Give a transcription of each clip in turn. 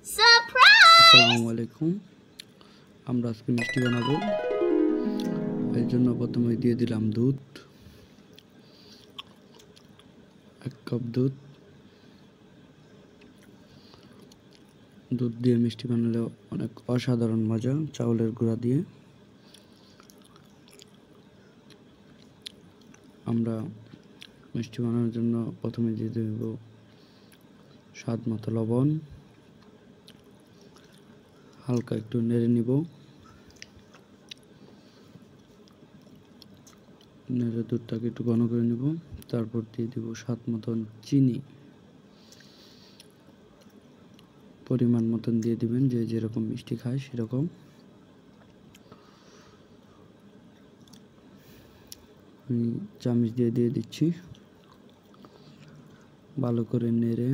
আসসালামু আলাইকুম। আমরা আজকে মিষ্টি বানাবো। এর জন্য প্রথমে দিয়ে দিলাম দুধ, 1 কাপ দুধ। দুধ দিয়ে মিষ্টি বানালে অনেক অসাধারণ মজা। চাউলের গুঁড়া দিয়ে আমরা মিষ্টি বানানোর জন্য প্রথমে দিয়ে দেব স্বাদ মতো লবণ, হালকা একটু নেড়ে নিব। নেড়ে দুধটাকে একটু ঘন করে নিব। তারপর দিয়ে দিব স্বাদ মতন চিনি, পরিমাণ মতন দিয়ে দিবেন, যে যেরকম মিষ্টি খায় সেরকম। আমি চামচ দিয়ে দিচ্ছি। ভালো করে নেড়ে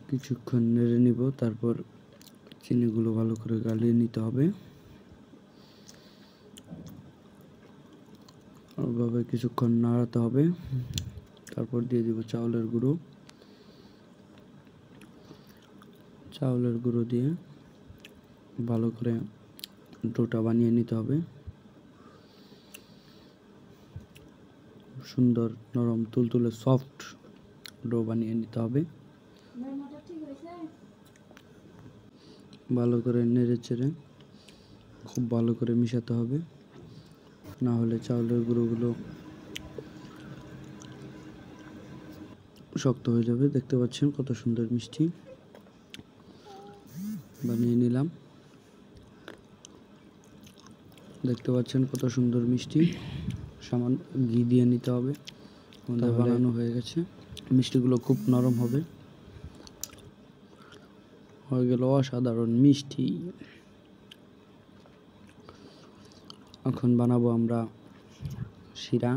কিছুক্ষণ নেড়ে নিব। তারপর চিনিগুলো ভালো করে গালিয়ে নিতে হবে। ওইভাবে কিছুক্ষণ নাড়াতে হবে। তারপর দিয়ে দিব চাউলের গুঁড়ো। চাউলের গুঁড়ো দিয়ে ভালো করে ডোটা বানিয়ে নিতে হবে। সুন্দর নরম তুলতুলে সফট ডো বানিয়ে নিতে হবে। ভালো করে নেড়ে চেড়ে খুব ভালো করে মিশাতে হবে, না হলে চাউলের গুঁড়োগুলো শক্ত হয়ে যাবে। দেখতে পাচ্ছেন কত সুন্দর মিষ্টি বানিয়ে নিলাম। দেখতে পাচ্ছেন কত সুন্দর মিষ্টি। সামান্য ঘি দিয়ে নিতে হবে। আমাদের বানানো হয়ে গেছে। মিষ্টিগুলো খুব নরম হবে। হয়ে গেল অসাধারণ মিষ্টি। এখন বানাবো আমরা শিরা।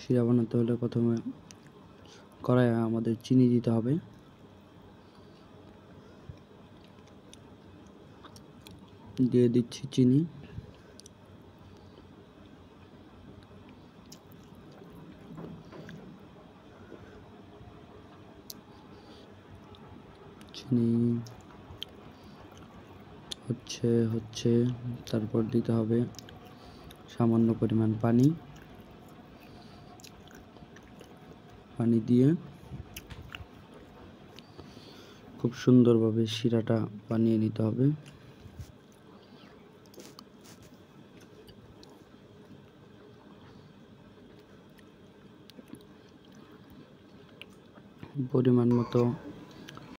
শিরা বানাতে হলে প্রথমে কড়াইয়ে আমাদের চিনি দিতে হবে। দিয়ে দিচ্ছি চিনি। চিনি হচ্ছে তারপর দিতে হবে সামান্য পরিমাণ পানি। পানি দিয়ে খুব সুন্দরভাবে শিরাটা বানিয়ে নিতে হবে। পরিমাণ মতো